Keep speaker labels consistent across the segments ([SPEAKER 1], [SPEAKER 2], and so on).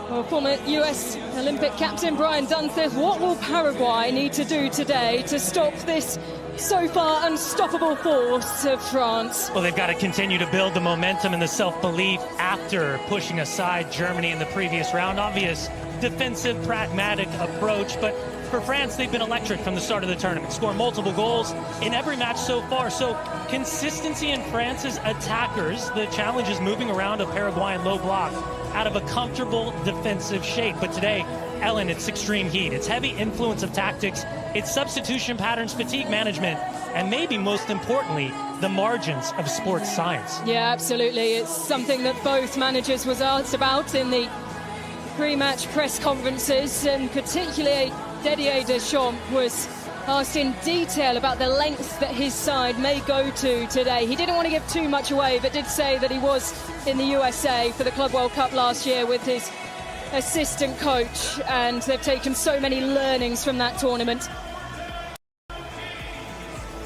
[SPEAKER 1] Well, former US Olympic captain Brian Dunseth, what will Paraguay need to do today to stop this so far unstoppable force of France?
[SPEAKER 2] Well, they've got to continue to build the momentum and the self-belief after pushing aside Germany in the previous round. Obvious defensive, pragmatic approach, but for France, they've been electric from the start of the tournament, scored multiple goals in every match so far. So consistency in France's attackers. The challenge is moving around a Paraguayan low block out of a comfortable defensive shape. But today, Ellen, it's extreme heat. It's heavy influence of tactics. It's substitution patterns, fatigue management, and maybe most importantly, the margins of sports science.
[SPEAKER 1] Yeah, absolutely. It's something that both managers was asked about in the pre-match press conferences, and particularly Didier Deschamps was asked in detail about the lengths that his side may go to today. He didn't want to give too much away, but did say that he was in the USA for the Club World Cup last year with his assistant coach, and they've taken so many learnings from that tournament.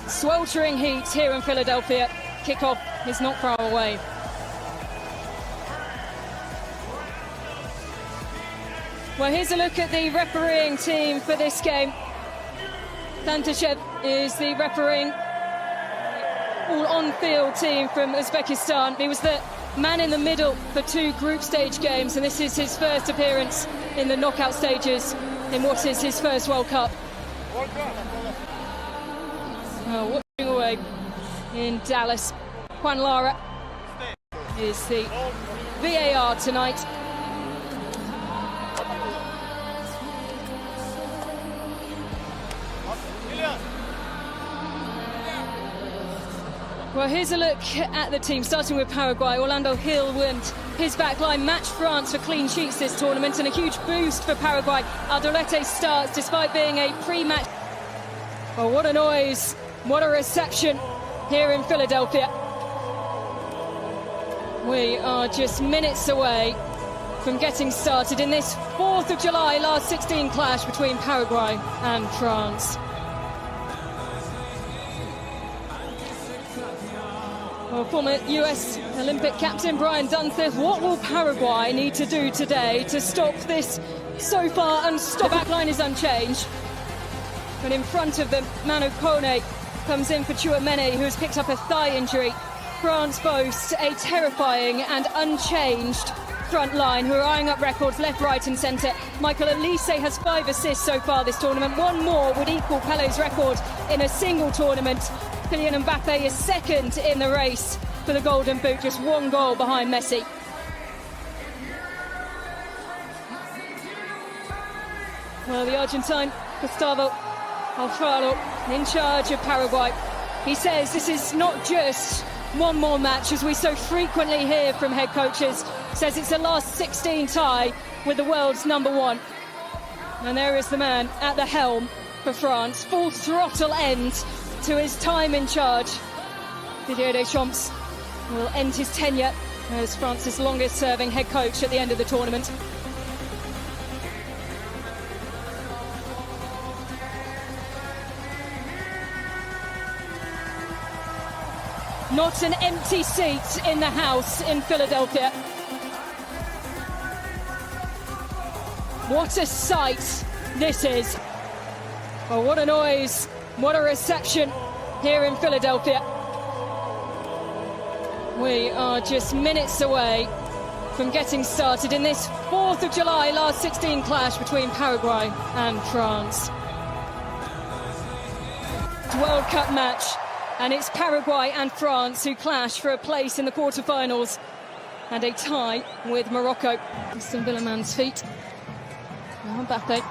[SPEAKER 1] Sweltering heat here in Philadelphia. Kickoff is not far away. Well, here's a look at the refereeing team for this game. Tantashev is the refereeing all-on-field team from Uzbekistan. He was the man in the middle for 2 group stage games, and this is his first appearance in the knockout stages in what is his first World Cup. Watching away in Dallas, Juan Lara is the VAR tonight. Well, here's a look at the team, starting with Paraguay. Orlando Hill and his backline matched France for clean sheets this tournament, and a huge boost for Paraguay. Aldolete starts despite being a pre-match. Oh, what a noise, what a reception here in Philadelphia. We are just minutes away from getting started in this 4th of July last 16 clash between Paraguay and France. Well, former US Olympic captain Brian Dunseth, what will Paraguay need to do today to stop this so far unstoppable? The backline is unchanged, but in front of them, Manu Kone comes in for Chouameni, who has picked up a thigh injury. France boasts a terrifying and unchanged front line, who are eyeing up records left, right and centre. Michael Olise has 5 assists so far this tournament. One more would equal Pelé's record in a single tournament. Kylian Mbappe is second in the race for the Golden Boot, just 1 goal behind Messi. Well, the Argentine Gustavo Alfaro in charge of Paraguay. He says this is not just one more match, as we so frequently hear from head coaches. Says it's a last 16 tie with the world's #1. And there is the man at the helm for France. Full throttle end to his time in charge. Didier Deschamps will end his tenure as France's longest serving head coach at the end of the tournament. Not an empty seat in the house in Philadelphia. What a sight this is. Oh, what a noise, what a reception here in Philadelphia. We are just minutes away from getting started in this 4th of July last 16 clash between Paraguay and France. World Cup match, and it's Paraguay and France who clash for a place in the quarterfinals and a tie with Morocco. Mr. Villemans' feet. Now Mbappe.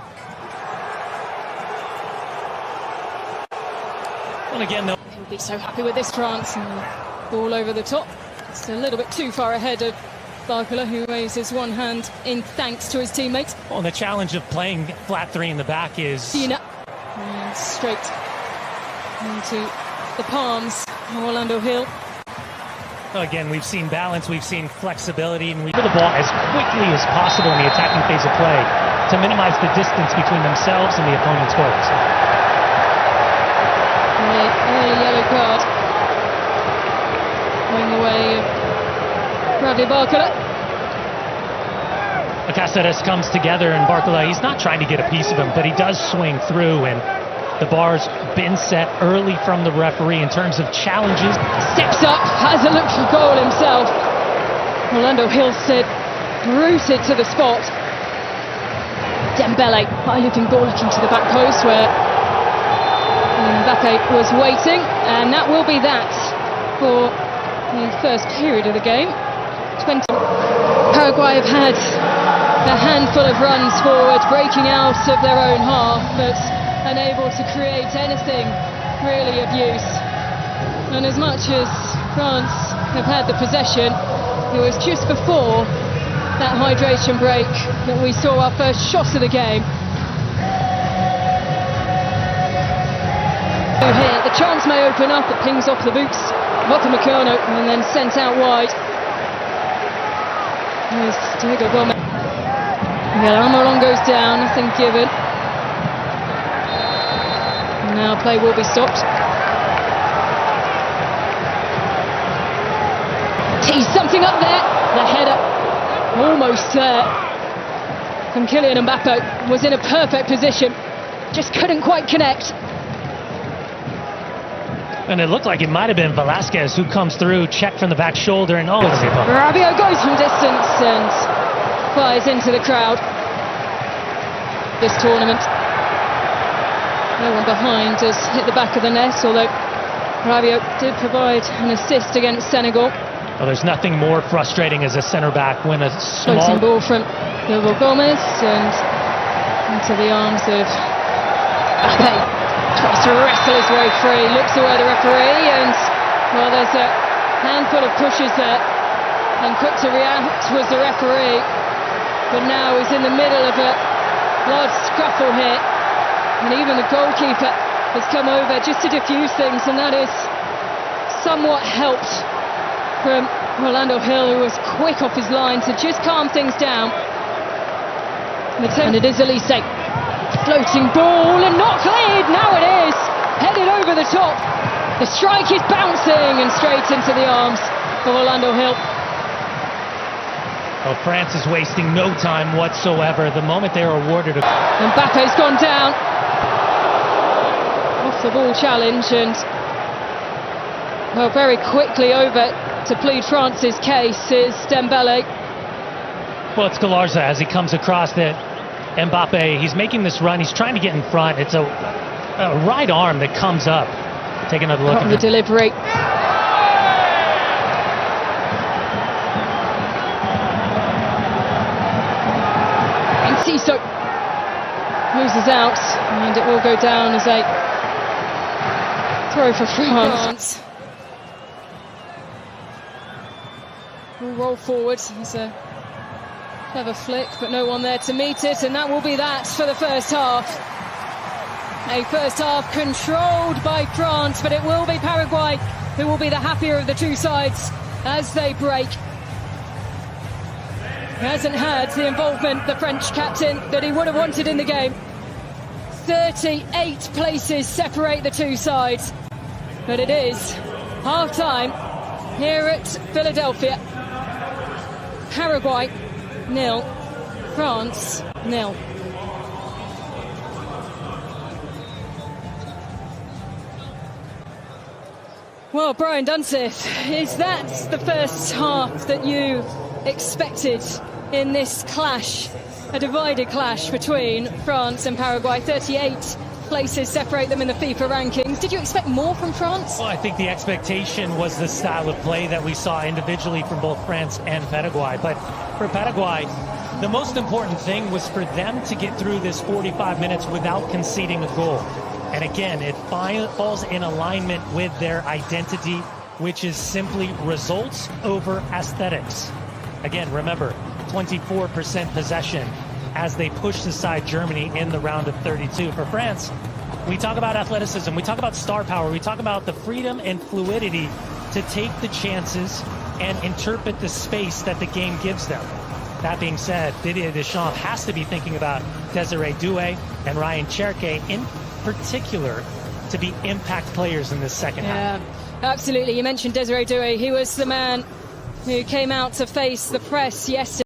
[SPEAKER 2] Well, again, though,
[SPEAKER 1] He'll be so happy with this France. And ball over the top. It's a little bit too far ahead of Barcola, who raises one hand in thanks to his teammates.
[SPEAKER 2] well, the challenge of playing flat 3 in the back is...
[SPEAKER 1] Dina. And straight into the palms of Orlando Hill.
[SPEAKER 2] Well, again, we've seen balance, we've seen flexibility, and we put the ball as quickly as possible in the attacking phase of play to minimize the distance between themselves and the opponent's goals.
[SPEAKER 1] Early yellow card going the way of Bradley Barcola.
[SPEAKER 2] Cáceres comes together, and Barcola, he's not trying to get a piece of him, but he does swing through, and the bar's been set early from the referee in terms of challenges.
[SPEAKER 1] Steps up, has a look for goal himself. Orlando Hill said, rooted to the spot. Dembele, high looking ball looking to the back post where Mbappe was waiting, and that will be that for the first period of the game. 20. Paraguay have had a handful of runs forward, breaking out of their own half, but unable to create anything really of use. And as much as France have had the possession, it was just before that hydration break that we saw our first shot of the game. Here, the chance may open up, it pings off the boots of Upamecano and then sent out wide. There's Diego Gomez. Almiron goes down, nothing given. Now play will be stopped. Tees something up there. The header almost there from Kylian Mbappe was in a perfect position, just couldn't quite connect.
[SPEAKER 2] And it looked like it might have been Velasquez who comes through, check from the back shoulder, and
[SPEAKER 1] Rabiot goes from distance and fires into the crowd. This tournament, no one behind has hit the back of the net, although Rabiot did provide an assist against Senegal.
[SPEAKER 2] Well, there's nothing more frustrating as a centre-back when a small
[SPEAKER 1] floating ball from Diego Gomez and into the arms of Mbappe. Tries to wrestle his way free, looks away the referee, and well, there's a handful of pushes there, and quick to react was the referee, but now he's in the middle of a large scuffle here, and even the goalkeeper has come over just to diffuse things, and that is somewhat helped from Orlando Hill, who was quick off his line to just calm things down. And it is Elise. Floating ball and not cleared, now it is, headed over the top. The strike is bouncing and straight into the arms of Orlando Hill.
[SPEAKER 2] Well, France is wasting no time whatsoever. The moment they are awarded a...
[SPEAKER 1] Mbappe's gone down. Off the ball challenge, and well, very quickly over to plead France's case is Dembele.
[SPEAKER 2] Well, it's Galarza as he comes across the Mbappe. He's making this run. He's trying to get in front. It's a right arm that comes up. Take another look at
[SPEAKER 1] the delivery. And Tissot loses out, and it will go down as a throw for France. Will roll forward. It's a clever flick, but no one there to meet it, and that will be that for the first half. A first half controlled by France, but it will be Paraguay who will be the happier of the two sides as they break. He hasn't had the involvement, the French captain, that he would have wanted in the game. 38 places separate the two sides, but it is half-time here at Philadelphia. Paraguay 0, France 0. Well, Brian Dunseth, is that the first half that you expected in this clash, a divided clash between France and Paraguay? 38 places separate them in the FIFA rankings. Did you expect more from France?
[SPEAKER 2] Well, I think the expectation was the style of play that we saw individually from both France and Paraguay. But for Paraguay, the most important thing was for them to get through this 45 minutes without conceding a goal. And again, it falls in alignment with their identity, which is simply results over aesthetics. Again, remember, 24% possession as they pushed aside Germany in the round of 32. For France, we talk about athleticism, we talk about star power, we talk about the freedom and fluidity to take the chances and interpret the space that the game gives them. That being said, Didier Deschamps has to be thinking about Desiree Doué and Ryan Cherki in particular to be impact players in this second half.
[SPEAKER 1] Absolutely. You mentioned Desiree Doué. He was the man who came out to face the press yesterday.